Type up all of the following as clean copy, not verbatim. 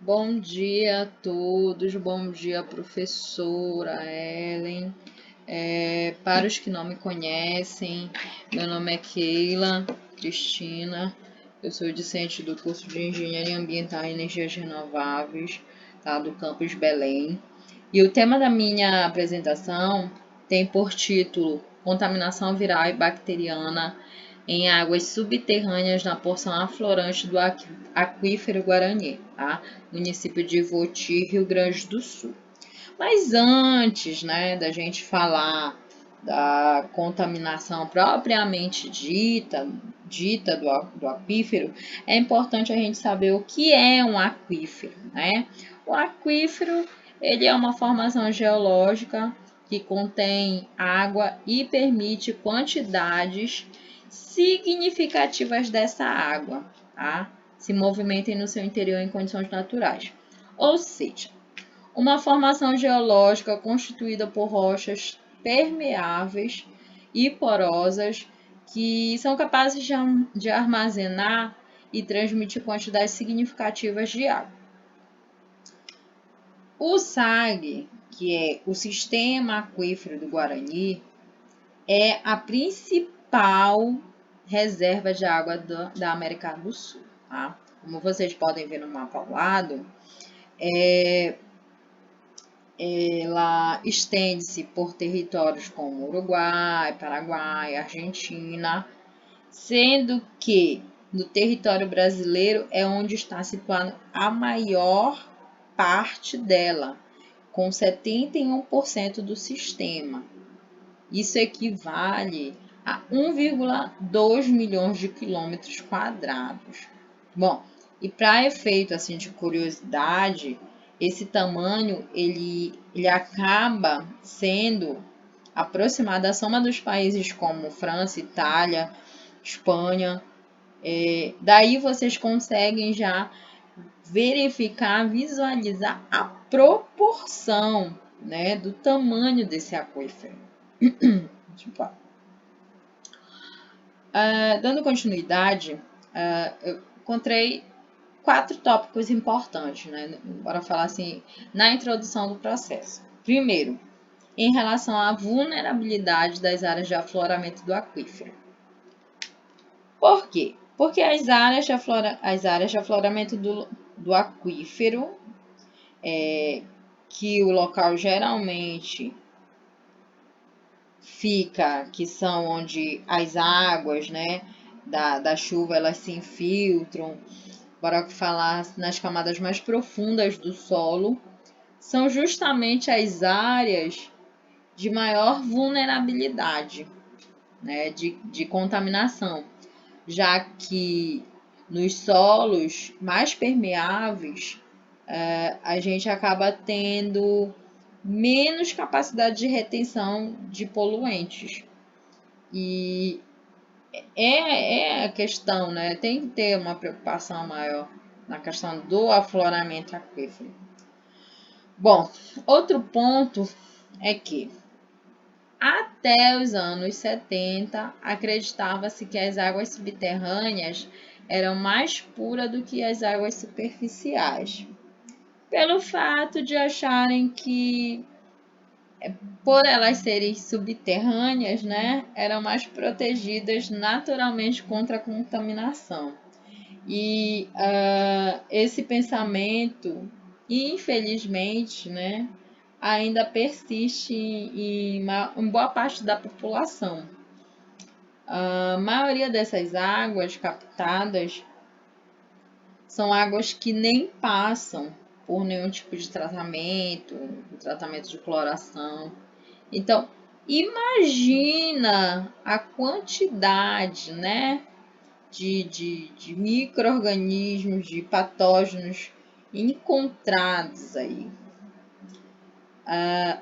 Bom dia a todos, bom dia, professora Ellen. Para os que não me conhecem, meu nome é Keila Cristina, eu sou discente do curso de Engenharia Ambiental e Energias Renováveis, tá, do campus Belém. E o tema da minha apresentação tem por título Contaminação Viral e Bacteriana em águas subterrâneas na porção aflorante do aquífero Guarani, tá? Município de Ivoti, Rio Grande do Sul. Mas antes, né, da gente falar da contaminação propriamente dita do aquífero, é importante a gente saber o que é um aquífero, né? O aquífero, ele é uma formação geológica que contém água e permite quantidades significativas dessa água, tá? Se movimentem no seu interior em condições naturais. Ou seja, uma formação geológica constituída por rochas permeáveis e porosas que são capazes de armazenar e transmitir quantidades significativas de água. O SAG, que é o Sistema Aquífero do Guarani, é a principal reserva de água da América do Sul. Tá? Como vocês podem ver no mapa ao lado, ela estende-se por territórios como Uruguai, Paraguai, Argentina, sendo que no território brasileiro é onde está situada a maior parte dela, com 71% do sistema. Isso equivale a 1,2 milhões de quilômetros quadrados. Bom, e para efeito assim de curiosidade, esse tamanho ele acaba sendo aproximado da soma dos países como França, Itália, Espanha. Daí vocês conseguem já verificar, visualizar a proporção, né, do tamanho desse aquífero. Dando continuidade, eu encontrei 4 tópicos importantes, né? Bora falar assim, na introdução do processo. Primeiro, em relação à vulnerabilidade das áreas de afloramento do aquífero. Por quê? Porque as áreas de afloramento do aquífero, que o local geralmente fica, que são onde as águas, né, da chuva, elas se infiltram, bora falar nas camadas mais profundas do solo, são justamente as áreas de maior vulnerabilidade, né, de contaminação, já que nos solos mais permeáveis, a gente acaba tendo menos capacidade de retenção de poluentes. E é a questão, né? Tem que ter uma preocupação maior na questão do afloramento aquífero. Bom, outro ponto é que até os anos 70 acreditava-se que as águas subterrâneas eram mais puras do que as águas superficiais, pelo fato de acharem que, por elas serem subterrâneas, né, eram mais protegidas naturalmente contra a contaminação. E esse pensamento, infelizmente, né, ainda persiste em boa parte da população. A maioria dessas águas captadas são águas que nem passam por nenhum tipo de tratamento de cloração. Então, imagina a quantidade, né, de micro-organismos, de patógenos encontrados aí.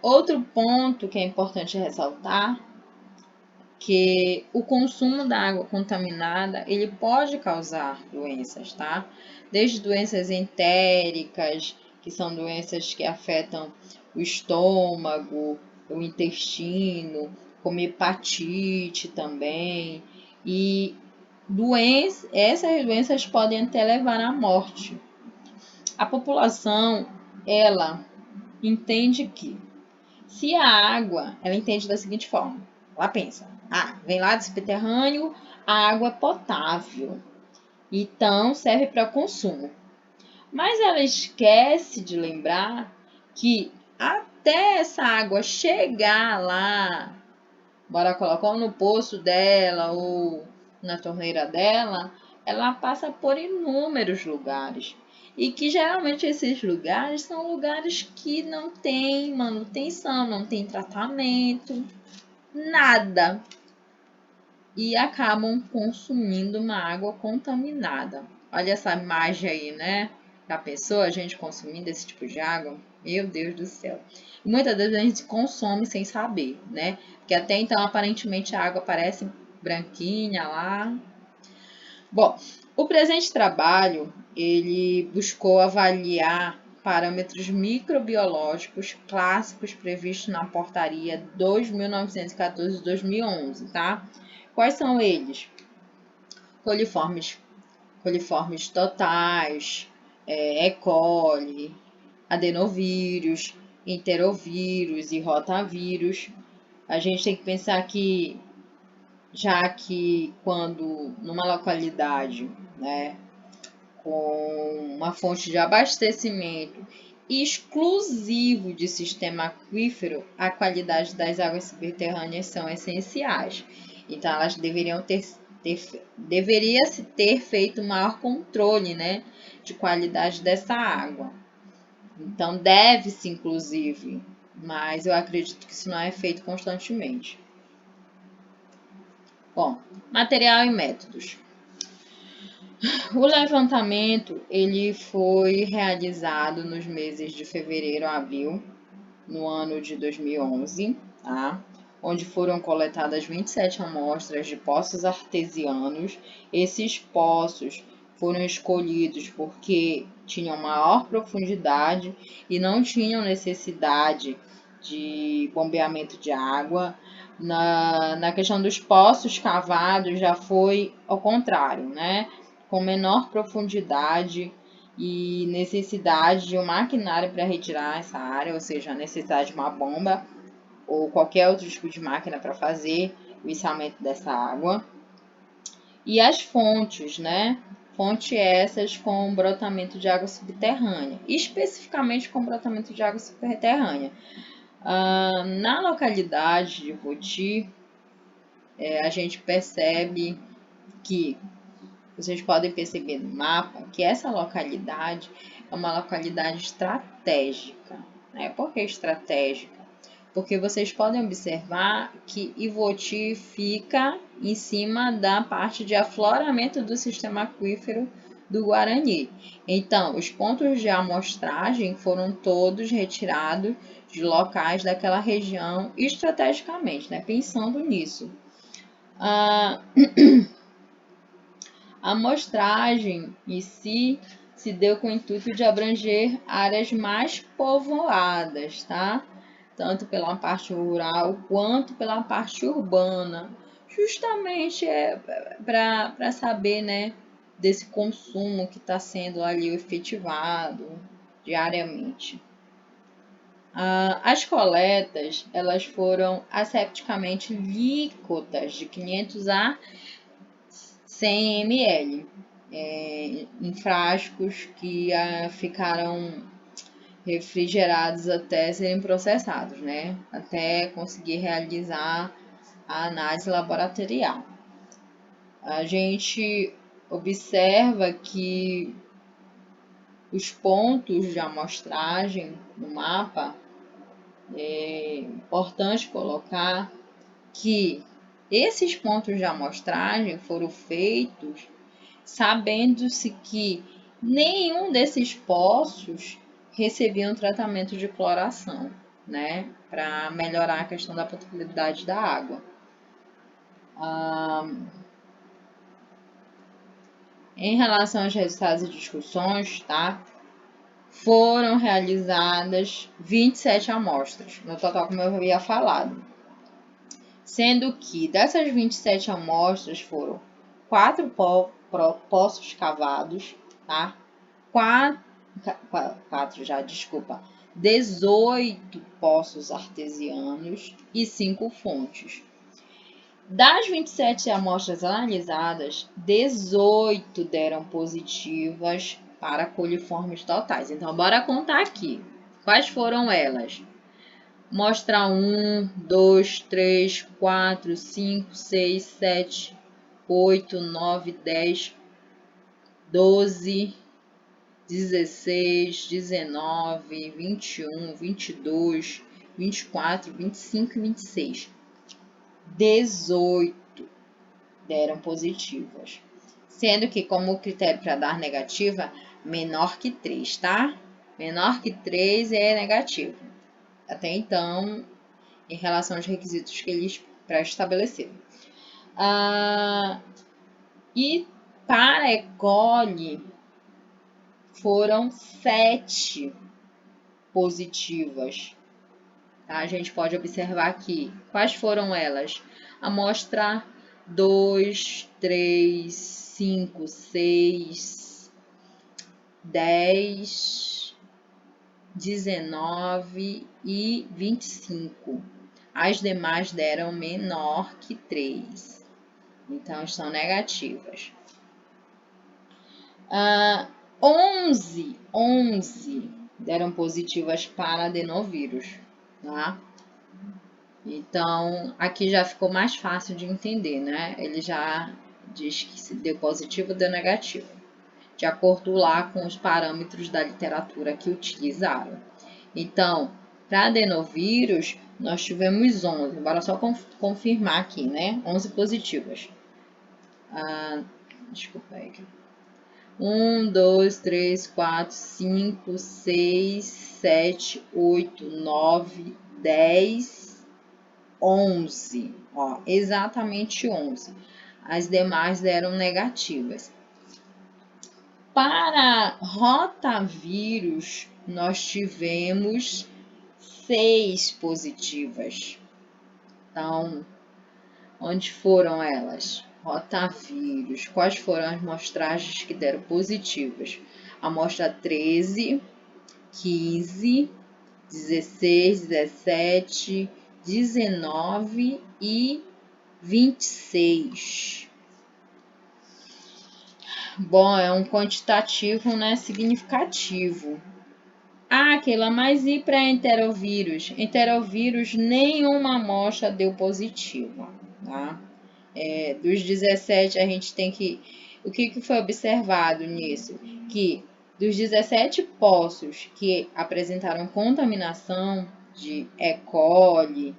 Outro ponto que é importante ressaltar, que o consumo da água contaminada, ele pode causar doenças, tá? Desde doenças entéricas, que são doenças que afetam o estômago, o intestino, como hepatite também, e essas doenças podem até levar à morte. A população, ela entende que se a água, ela entende da seguinte forma, ela pensa, vem lá do subterrâneo, a água é potável, então serve para consumo. Mas ela esquece de lembrar que até essa água chegar lá, bora colocar no poço dela ou na torneira dela, ela passa por inúmeros lugares. E que geralmente esses lugares são lugares que não tem manutenção, não tem tratamento, nada. E acabam consumindo uma água contaminada. Olha essa imagem aí, né? Da pessoa, a gente consumindo esse tipo de água. Meu Deus do céu. E muitas vezes a gente consome sem saber, né? Porque até então, aparentemente, a água parece branquinha lá. Bom, o presente trabalho, ele buscou avaliar parâmetros microbiológicos clássicos previstos na portaria 2.914/2011, tá? Quais são eles? Coliformes totais, E. coli, adenovírus, enterovírus e rotavírus. A gente tem que pensar que, já que quando numa localidade, né, com uma fonte de abastecimento exclusivo de sistema aquífero, a qualidade das águas subterrâneas são essenciais. Então, elas deveria-se ter feito maior controle, né, de qualidade dessa água. Então, deve-se, inclusive, mas eu acredito que isso não é feito constantemente. Bom, material e métodos. O levantamento ele foi realizado nos meses de fevereiro a abril, no ano de 2011, tá? Onde foram coletadas 27 amostras de poços artesianos. Esses poços foram escolhidos porque tinham maior profundidade e não tinham necessidade de bombeamento de água. Na questão dos poços cavados já foi ao contrário, né? Com menor profundidade e necessidade de um maquinário para retirar essa área, ou seja, a necessidade de uma bomba ou qualquer outro tipo de máquina para fazer o içamento dessa água. E as fontes, né? Fontes essas com brotamento de água subterrânea, especificamente com brotamento de água subterrânea. Na localidade de Voti, a gente percebe que, vocês podem perceber no mapa, que essa localidade é uma localidade estratégica. Né? Por que estratégica? Porque vocês podem observar que Ivoti fica em cima da parte de afloramento do sistema aquífero do Guarani. Então, os pontos de amostragem foram todos retirados de locais daquela região estrategicamente, né? Pensando nisso. A amostragem em si se deu com o intuito de abranger áreas mais povoadas, tá? Tanto pela parte rural quanto pela parte urbana, justamente para saber, né, desse consumo que está sendo ali efetivado diariamente. As coletas, elas foram asepticamente líquidas de 500 a 100 ml, em frascos que ficaram refrigerados até serem processados, né? Até conseguir realizar a análise laboratorial. A gente observa que os pontos de amostragem no mapa, é importante colocar que esses pontos de amostragem foram feitos sabendo-se que nenhum desses poços recebia um tratamento de cloração, né, para melhorar a questão da potabilidade da água. Em relação aos resultados e discussões, tá, foram realizadas 27 amostras, no total, como eu havia falado. Sendo que dessas 27 amostras foram 4 poços cavados, tá? 4 já, desculpa, 18 poços artesianos e 5 fontes. Das 27 amostras analisadas, 18 deram positivas para coliformes totais. Então, bora contar aqui. Quais foram elas? Amostra 1, 2, 3, 4, 5, 6, 7, 8, 9, 10, 12, 16, 19, 21, 22, 24, 25 e 26. 18 deram positivas. Sendo que, como critério para dar negativa, menor que 3, tá? Menor que 3 é negativo. Até então, em relação aos requisitos que eles pré-estabeleceram. E para E. coli, foram 7 positivas. Tá? A gente pode observar aqui. Quais foram elas? Amostra 2, 3, 5, 6, 10, 19 e 25. As demais deram menor que 3. Então, estão negativas. 11 deram positivas para adenovírus, tá? Então, aqui já ficou mais fácil de entender, né? Ele já diz que se deu positivo ou deu negativo, de acordo lá com os parâmetros da literatura que utilizaram. Então, para adenovírus, nós tivemos 11. Bora só confirmar aqui, né? 11 positivas. Desculpa aí. 1, 2, 3, 4, 5, 6, 7, 8, 9, 10, 11. Ó, exatamente 11. As demais deram negativas. Para rotavírus, nós tivemos 6 positivas. Então, onde foram elas? Rotavírus. Quais foram as amostragens que deram positivas? Amostra 13, 15, 16, 17, 19 e 26. Bom, é um quantitativo, né, significativo. Keila, mas e para enterovírus? Enterovírus, nenhuma amostra deu positiva, tá? Dos 17, a gente tem que... O que foi observado nisso? Que dos 17 poços que apresentaram contaminação de E. coli,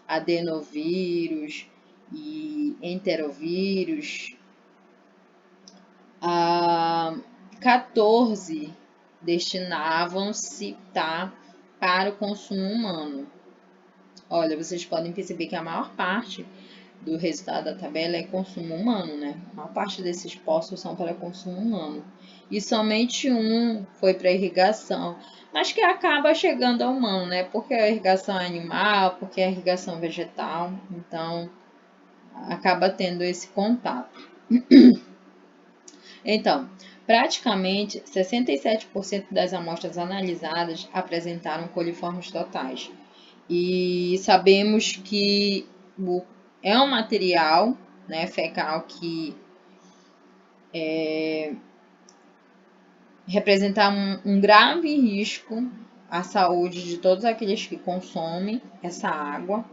adenovírus e enterovírus, 14 destinavam-se, tá, para o consumo humano. Olha, vocês podem perceber que a maior parte do resultado da tabela é consumo humano, né? A maior parte desses poços são para consumo humano. E somente um foi para irrigação, mas que acaba chegando ao humano, né? Porque a irrigação é animal, porque a irrigação vegetal, então acaba tendo esse contato. Então, praticamente 67% das amostras analisadas apresentaram coliformes totais. E sabemos que é um material, né, fecal que representa um grave risco à saúde de todos aqueles que consomem essa água.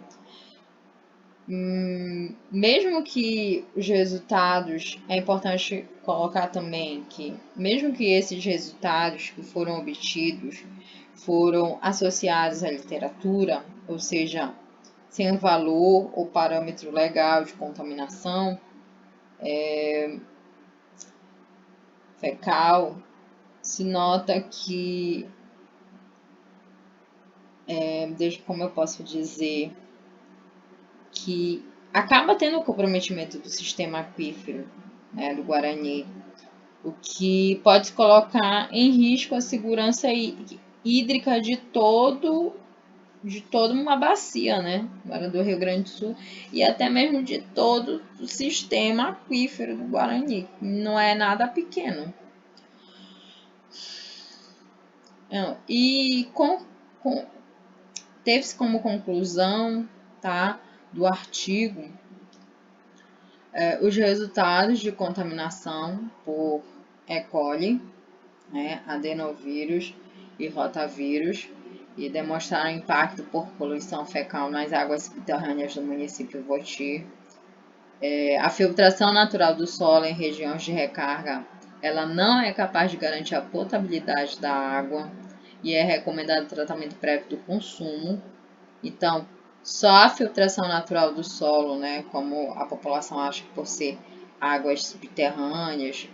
Mesmo que os resultados, é importante colocar também que, mesmo que esses resultados que foram obtidos foram associados à literatura, ou seja, sem valor ou parâmetro legal de contaminação fecal, se nota que, como eu posso dizer, que acaba tendo o comprometimento do sistema aquífero, né, do Guarani, o que pode colocar em risco a segurança hídrica de toda uma bacia, né, do Rio Grande do Sul, e até mesmo de todo o sistema aquífero do Guarani. Não é nada pequeno. E teve-se como conclusão, tá, do artigo os resultados de contaminação por E. coli, né, adenovírus e rotavírus, e demonstraram impacto por poluição fecal nas águas subterrâneas do município Voti. A filtração natural do solo em regiões de recarga, ela não é capaz de garantir a potabilidade da água e é recomendado tratamento prévio do consumo. Então, só a filtração natural do solo, né, como a população acha que por ser águas subterrâneas,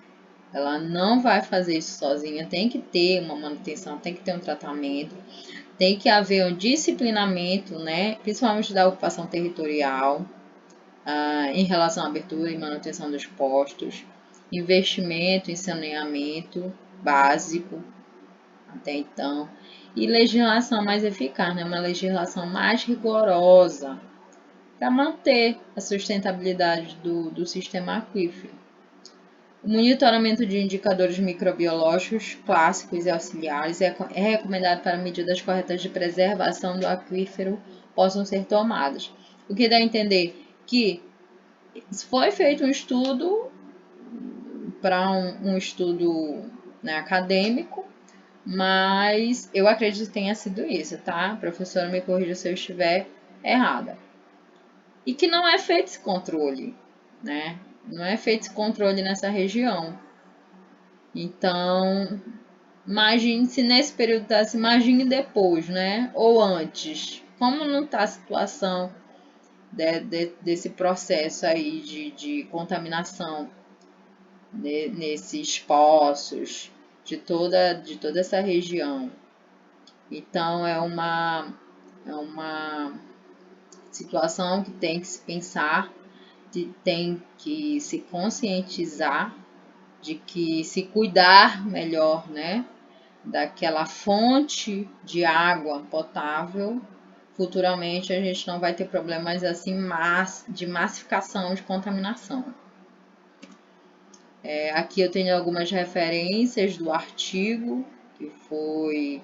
ela não vai fazer isso sozinha, tem que ter uma manutenção, tem que ter um tratamento, tem que haver um disciplinamento, né, principalmente da ocupação territorial, em relação à abertura e manutenção dos postos, investimento em saneamento básico, até então, e legislação mais eficaz, né, uma legislação mais rigorosa para manter a sustentabilidade do sistema aquífero. O monitoramento de indicadores microbiológicos clássicos e auxiliares é recomendado para medidas corretas de preservação do aquífero possam ser tomadas. O que dá a entender que foi feito um estudo para um estudo, né, acadêmico, mas eu acredito que tenha sido isso, tá? A professora me corrija se eu estiver errada. E que não é feito esse controle, né? Não é feito esse controle nessa região. Então, imagine se nesse período tá, se imagine depois, né? Ou antes. Como não está a situação desse processo aí de contaminação nesses poços de toda essa região. Então, é uma situação que tem que se pensar, tem que se conscientizar de que se cuidar melhor, né, daquela fonte de água potável, futuramente a gente não vai ter problemas assim de massificação de contaminação. Aqui eu tenho algumas referências do artigo que foi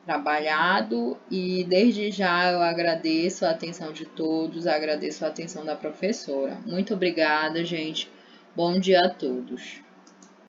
trabalhado e desde já eu agradeço a atenção de todos, agradeço a atenção da professora. Muito obrigada, gente. Bom dia a todos.